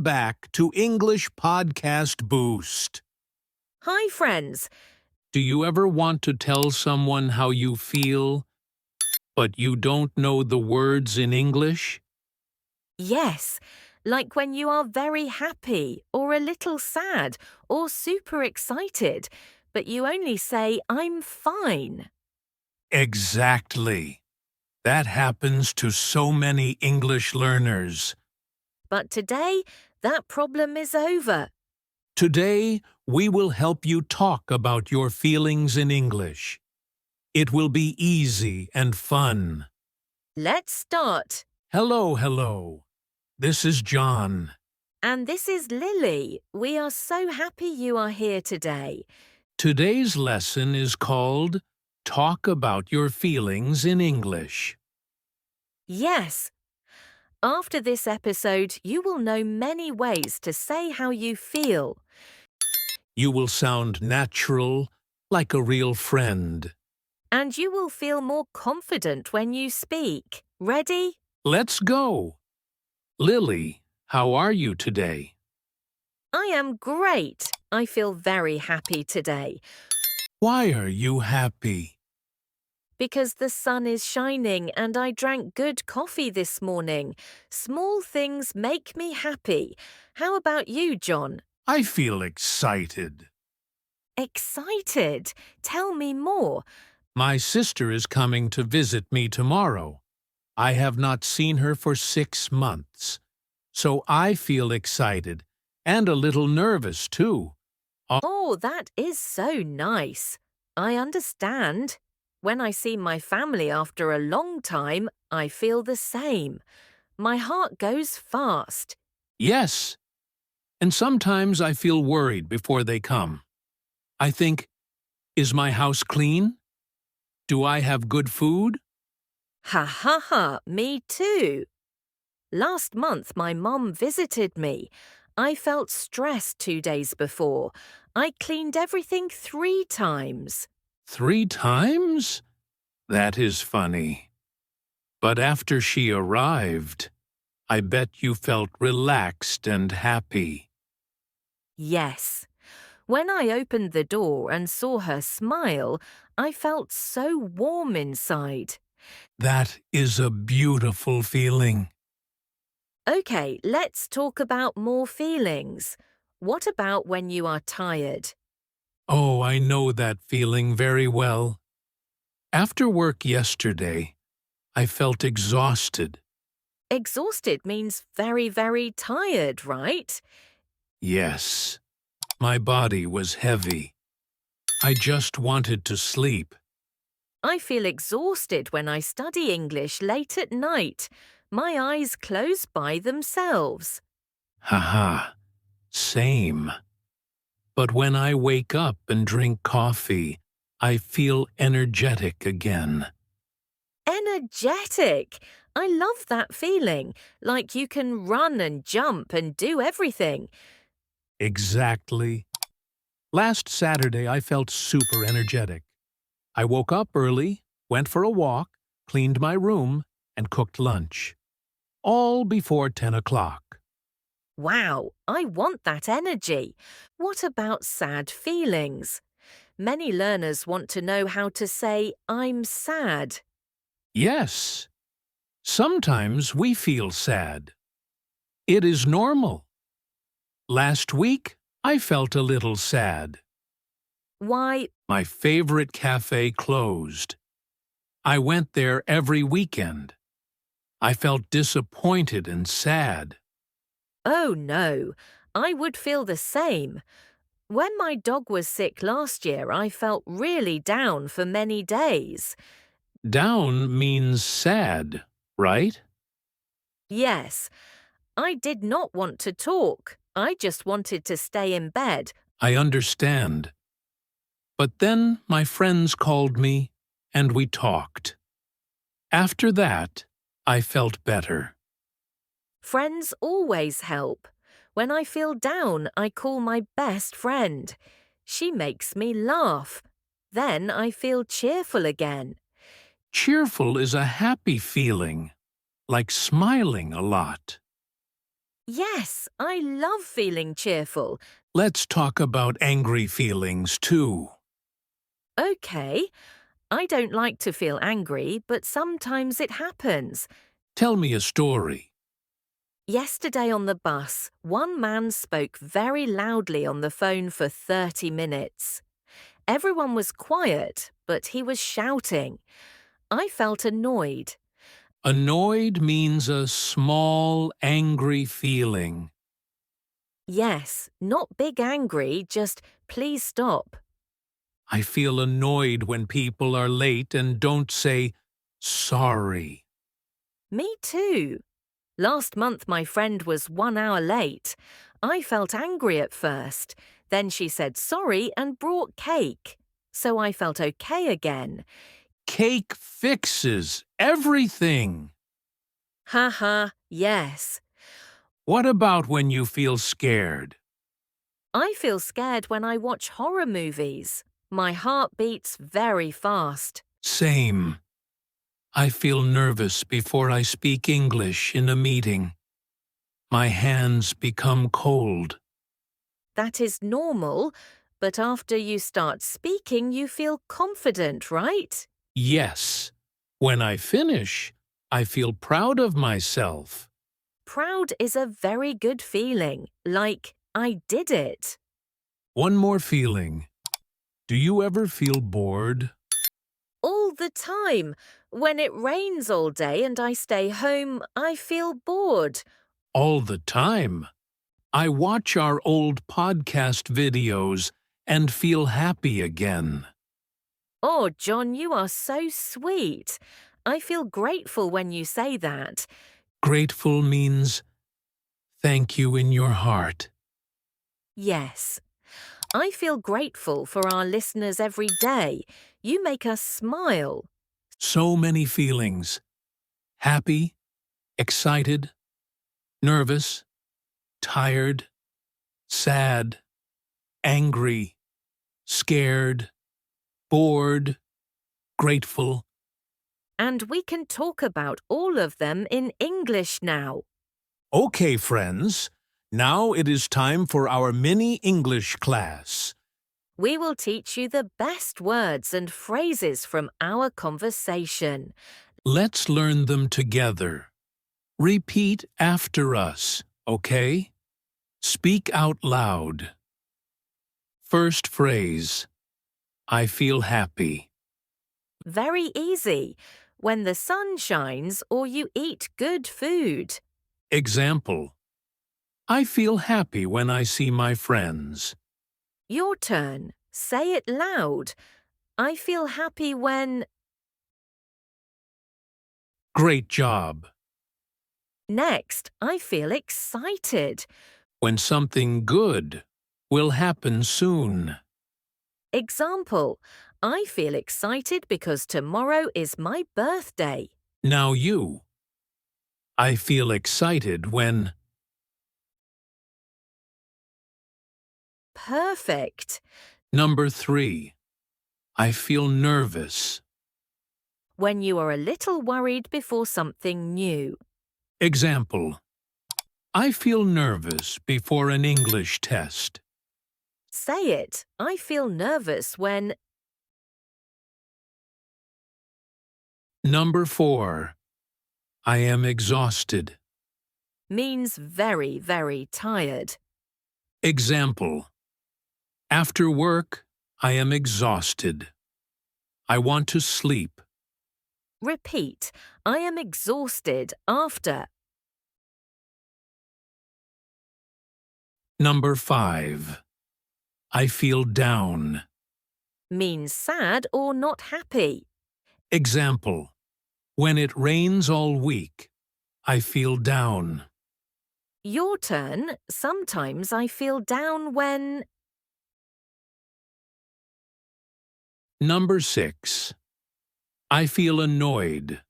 Back to English Podcast Boost. Hi, friends. Do you ever want to tell someone how you feel, but you don't know the words in English? Yes, like when you are very happy or a little sad or super excited, but you only say, I'm fine. Exactly. That happens to so many English learners. But today, that problem is over. Today, we will help you talk about your feelings in English. It will be easy and fun. Let's start. Hello. This is John. And this is Lily. We are so happy you are here today. Today's lesson is called Talk About Your Feelings in English. Yes. After this episode, you will know many ways to say how you feel. You will sound natural, like a real friend. And you will feel more confident when you speak. Ready? Let's go. Lily, how are you today? I am great. I feel very happy today Why are you happy? because the sun is shining and I drank good coffee this morning. Small things make me happy. How about you, John? I feel excited. Excited? Tell me more. My sister is coming to visit me tomorrow. I have not seen her for 6 months, so I feel excited and a little nervous too. Oh, that is so nice. I understand. When I see my family after a long time, I feel the same. My heart goes fast. Yes, and sometimes I feel worried before they come. I think, is my house clean? Do I have good food? Ha, me too. Last month, my mom visited me. I felt stressed 2 days before. I cleaned everything 3 times. 3 times? That is funny. But after she arrived, I bet you felt relaxed and happy. Yes. When I opened the door and saw her smile, I felt so warm inside. That is a beautiful feeling. Okay, let's talk about more feelings. What about when you are tired? Oh, I know that feeling very well. After work yesterday, I felt exhausted. Exhausted means very, very tired, right? Yes, my body was heavy. I just wanted to sleep. I feel exhausted when I study English late at night. My eyes close by themselves. Haha, same. But when I wake up and drink coffee, I feel energetic again. Energetic! I love that feeling, like you can run and jump and do everything. Exactly. Last Saturday, I felt super energetic. I woke up early, went for a walk, cleaned my room, and cooked lunch. All before 10 o'clock. Wow, I want that energy. What about sad feelings? Many learners want to know how to say, I'm sad. Yes, sometimes we feel sad. It is normal. Last week, I felt a little sad. Why, My favorite cafe closed. I went there every weekend. I felt disappointed and sad. oh no, I would feel the same. When my dog was sick last year, I felt really down for many days. Down means sad, right? Yes, I did not want to talk. I just wanted to stay in bed. I understand. But then my friends called me and we talked. After that, I felt better. Friends always help. When I feel down, I call my best friend. She makes me laugh. Then I feel cheerful again. Cheerful is a happy feeling, like smiling a lot. Yes, I love feeling cheerful. Let's talk about angry feelings, too. Okay, I don't like to feel angry, but sometimes it happens. Tell me a story. Yesterday on the bus, one man spoke very loudly on the phone for 30 minutes. Everyone was quiet, but he was shouting. I felt annoyed. Annoyed means a small, angry feeling. Yes, not big angry, just please stop. I feel annoyed when people are late and don't say sorry. Me too. Last month my friend was 1 hour late. I felt angry at first. Then she said sorry and brought cake. So I felt okay again. Cake fixes everything. Haha, yes. What about when you feel scared? I feel scared when I watch horror movies. My heart beats very fast. Same. I feel nervous before I speak English in a meeting. My hands become cold. That is normal, but after you start speaking, you feel confident, right? Yes. When I finish, I feel proud of myself. Proud is a very good feeling, like I did it. One more feeling. Do you ever feel bored? All the time. When it rains all day and I stay home, I feel bored. All the time. I watch our old podcast videos and feel happy again. Oh, John, you are so sweet. I feel grateful when you say that. Grateful means thank you in your heart. Yes. I feel grateful for our listeners every day. You make us smile. So many feelings. Happy, excited, nervous, tired, sad, angry, scared, bored, grateful. And we can talk about all of them in English now. Okay, friends. Now it is time for our mini English class. We will teach you the best words and phrases from our conversation. Let's learn them together. Repeat after us, okay? Speak out loud. First phrase. I feel happy. Very easy. When the sun shines or you eat good food. Example. I feel happy when I see my friends. Your turn. Say it loud. I feel happy when... Great job. Next, I feel excited. When something good will happen soon. Example. I feel excited because tomorrow is my birthday. Now you. I feel excited when... Perfect. Number 3. I feel nervous. When you are a little worried before something new. Example. I feel nervous before an English test. Say it. I feel nervous when... Number 4. I am exhausted. means very, very tired. Example. After work, I am exhausted. I want to sleep. Repeat. I am exhausted after. Number 5. I feel down. means sad or not happy. Example. When it rains all week, I feel down. Your turn. Sometimes I feel down when... Number 6. I feel annoyed.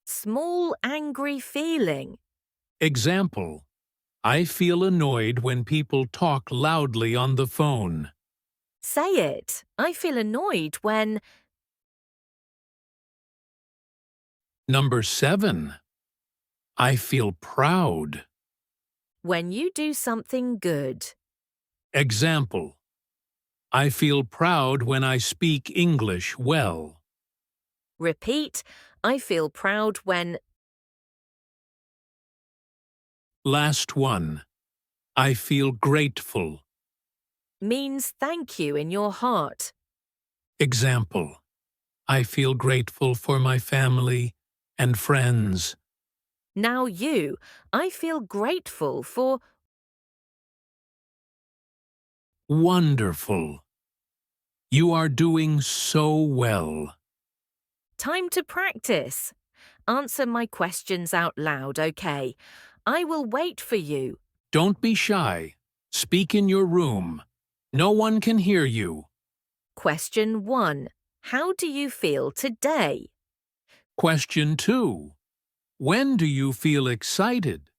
small angry feeling. Example. I feel annoyed when people talk loudly on the phone. Say it. I feel annoyed when... Number 7. I feel proud. When you do something good. Example: I feel proud when I speak English well. Repeat, I feel proud when. Last one. I feel grateful. Means thank you in your heart. Example: I feel grateful for my family and friends. Now you, I feel grateful for. Wonderful. You are doing so well. Time to practice. Answer my questions out loud, okay? I will wait for you. Don't be shy. Speak in your room. No one can hear you. Question 1. How do you feel today? Question 2. When do you feel excited?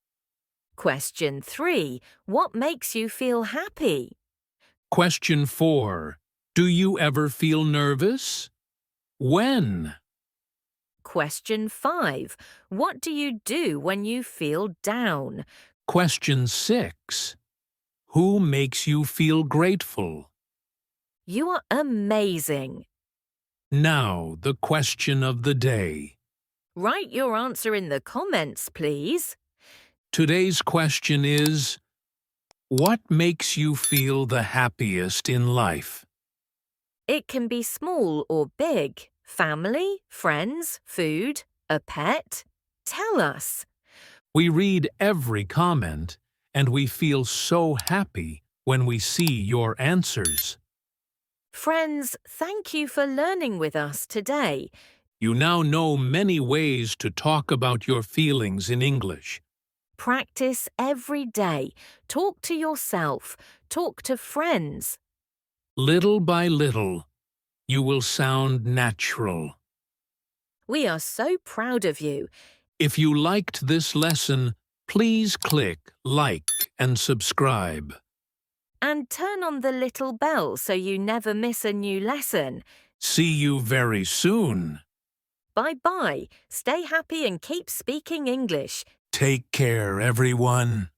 Question 3. What makes you feel happy? Question 4. Do you ever feel nervous? When? Question 5. What do you do when you feel down? Question 6. Who makes you feel grateful? You are amazing. Now, the question of the day. Write your answer in the comments, please. Today's question is, what makes you feel the happiest in life? It can be small or big. Family, friends, food, a pet. Tell us. We read every comment, and we feel so happy when we see your answers. Friends, thank you for learning with us today. You now know many ways to talk about your feelings in English. Practice every day. Talk to yourself. Talk to friends. Little by little, you will sound natural. We are so proud of you. If you liked this lesson, please click like and subscribe. And turn on the little bell so you never miss a new lesson. See you very soon. Bye-bye. Stay happy and keep speaking English. Take care, everyone.